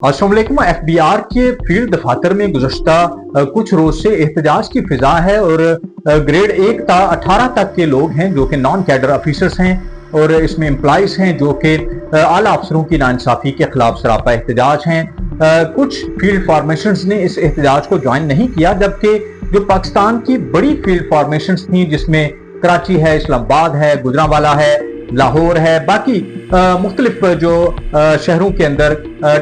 अस्सलाम वालेकुम। एफबीआर के फील्ड दफातर में गुज़श्ता कुछ रोज से एहतजाज की फिजा है और ग्रेड 1 ता 18 तक के लोग हैं जो कि नॉन कैडर ऑफिसर्स हैं और इसमें एम्प्लॉइज हैं जो कि आला अफसरों की नाइंसाफी के खिलाफ सरापा एहतजाज हैं। कुछ फील्ड फॉर्मेशंस ने इस एहतजाज को ज्वाइन नहीं किया, जबकि जो पाकिस्तान की बड़ी फील्ड फॉर्मेशंस थी जिसमें कराची है, इस्लामाबाद है, गुजरांवाला है, लाहौर है, बाकी मुख्तलिफ जो शहरों के अंदर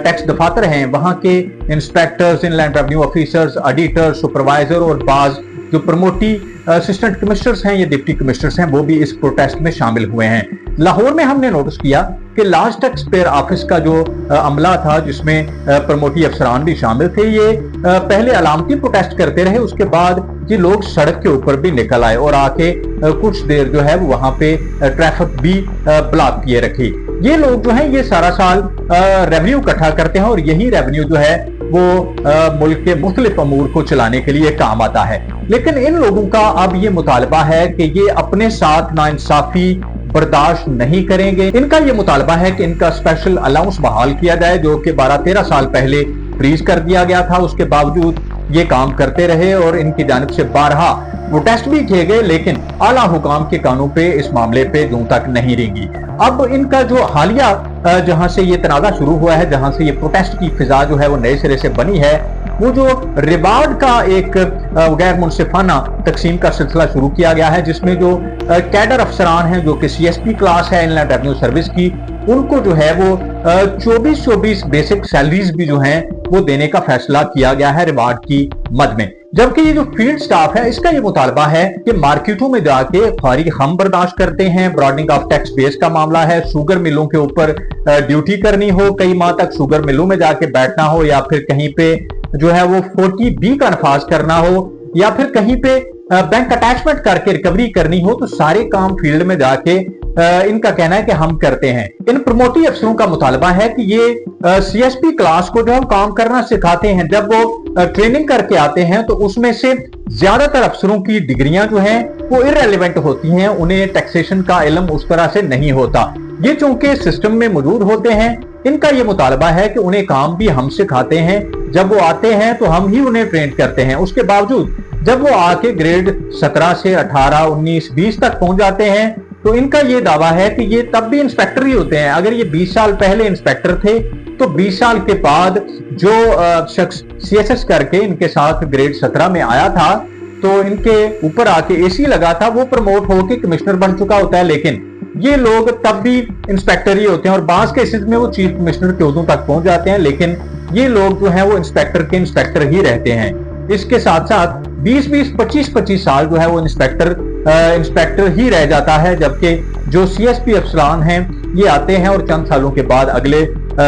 टैक्स दफातर हैं वहाँ के inspectors, inland revenue officers, auditor, supervisor और बाज जो प्रमोटी असिस्टेंट कमिश्नर्स हैं या डिप्टी कमिश्नर्स हैं वो भी इस प्रोटेस्ट में शामिल हुए हैं। लाहौर में हमने नोटिस किया कि लार्ज टैक्स पेयर ऑफिस का जो अमला था जिसमें प्रमोटी अफसरान भी शामिल थे, ये पहले अलामती प्रोटेस्ट करते रहे, उसके बाद ये लोग सड़क के ऊपर भी निकल आए और आके कुछ देर जो है वो वहां पे ट्रैफिक भी ब्लॉक किए रखी। ये लोग जो हैं ये सारा साल रेवेन्यू इकट्ठा करते हैं और यही रेवेन्यू जो है वो मुल्क के मुख्तलिफ अमूर को चलाने के लिए काम आता है। लेकिन इन लोगों का अब ये मुतालबा है कि ये अपने साथ नाइंसाफी बर्दाश्त नहीं करेंगे। इनका ये मुतालबा है कि इनका स्पेशल अलाउंस बहाल किया जाए जो कि 12-13 साल पहले फ्रीज कर दिया गया था। उसके बावजूद ये काम करते रहे और इनकी जानिब से बारहा प्रोटेस्ट भी किए गए, लेकिन आला हुकाम के कानों पे इस मामले पे जूं तक नहीं रेंगी। अब इनका जो हालिया जहां से ये तनाजा शुरू हुआ है, जहां से ये प्रोटेस्ट की फिजा जो है वो नए सिरे से बनी है, वो जो रिवार्ड का एक गैर मुनसिफाना तकसीम का सिलसिला शुरू किया गया है, जिसमें जो कैडर अफसरान हैं जो कि CSP क्लास है इनलैंड रेवेन्यू सर्विस की, उनको जो है वो 24-24 बेसिक सैलरीज भी जो हैं वो देने का फैसला किया गया है रिवार्ड की मद में। जबकि ये जो फील्ड स्टाफ है इसका ये मुतालबा है कि मार्केटों में जाके खारी हम बर्दाश्त करते हैं, ब्रॉडनिंग ऑफ टैक्स बेस का मामला है, शुगर मिलों के ऊपर ड्यूटी करनी हो, कई माह तक शुगर मिलों में जाके बैठना हो, या फिर कहीं पे जो है वो 40B का नफाज करना हो, या फिर कहीं पे बैंक अटैचमेंट करके रिकवरी करनी हो, तो सारे काम फील्ड में जाके इनका कहना है कि हम करते हैं। इन प्रमोटी अफसरों का मुतालबा है कि ये CSP क्लास को जो हम काम करना सिखाते हैं, जब वो ट्रेनिंग करके आते हैं तो उसमें से ज्यादातर अफसरों की डिग्रियां जो हैं वो इररेलेवेंट होती हैं, उन्हें टैक्सेशन का इल्म उस तरह से नहीं होता। ये चूंकि सिस्टम में मौजूद होते हैं, इनका ये मुतालबा है कि उन्हें काम भी हम सिखाते हैं, जब वो आते हैं तो हम ही उन्हें ट्रेन करते हैं। उसके बावजूद जब वो आके ग्रेड 17 से 18, 19, 20 तक पहुंच जाते हैं तो इनका ये दावा है कि ये तब भी इंस्पेक्टर ही होते हैं। अगर ये 20 साल पहले इंस्पेक्टर थे तो 20 साल के बाद जो शख्स CSS करके इनके साथ ग्रेड 17 में आया था तो इनके ऊपर आके AC लगा था, वो प्रमोट होकर कमिश्नर बन चुका होता है, लेकिन ये लोग तब भी इंस्पेक्टर ही होते हैं और बास केसेस में वो चीफ कमिश्नर के ओहदों तक पहुंच जाते हैं, लेकिन ये लोग जो है वो इंस्पेक्टर के इंस्पेक्टर ही रहते हैं। इसके साथ साथ 20-20, 25-25 साल जो है वो इंस्पेक्टर ही रह जाता है, जबकि जो CSP अफसरान हैं ये आते हैं और चंद सालों के बाद अगले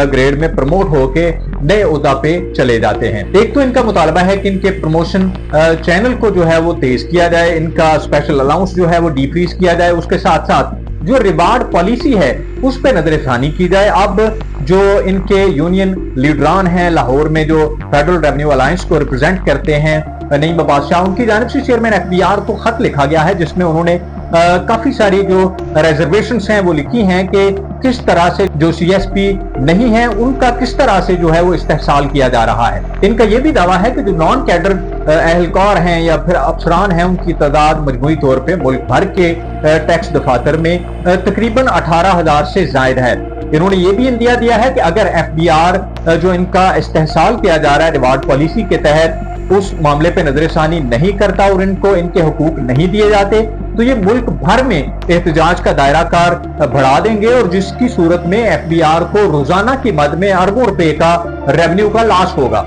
ग्रेड में प्रमोट होके नए ओहदा पे चले जाते हैं। एक तो इनका मुतालबा है कि इनके प्रमोशन चैनल को जो है वो तेज किया जाए, इनका स्पेशल अलाउंस जो है वो डिक्रीज किया जाए, उसके साथ साथ जो रिवार्ड पॉलिसी है उस पर नजरसानी की जाए। अब जो इनके यूनियन लीडरान हैं लाहौर में जो फेडरल रेवेन्यू अलायंस को रिप्रेजेंट करते हैं, नईम बादशाह, उनकी जानिब से चेयरमैन FBR को खत लिखा गया है जिसमें उन्होंने काफी सारी जो रिजर्वेशंस हैं वो लिखी हैं कि किस तरह से जो CSP नहीं है उनका किस तरह से जो है वो इस्तेहसाल किया जा रहा है। इनका ये भी दावा है कि जो नॉन कैडर एहलकार हैं या फिर अफसरान हैं उनकी तादाद मजमूई तौर पे मुल्क भर के टैक्स दफातर में तकरीबन 18,000 से जायद है। इन्होंने ये भी इंदिया दिया है कि अगर FBR जो इनका इस्तेहसाल किया जा रहा है रिवार्ड पॉलिसी के तहत उस मामले पे नजरसानी नहीं करता और इनको इनके हुकूक नहीं दिए जाते तो ये मुल्क भर में एहतजाज का दायरा कार बढ़ा देंगे और जिसकी सूरत में FBR को रोजाना की मद में अरबों रुपए का रेवेन्यू का लॉस होगा।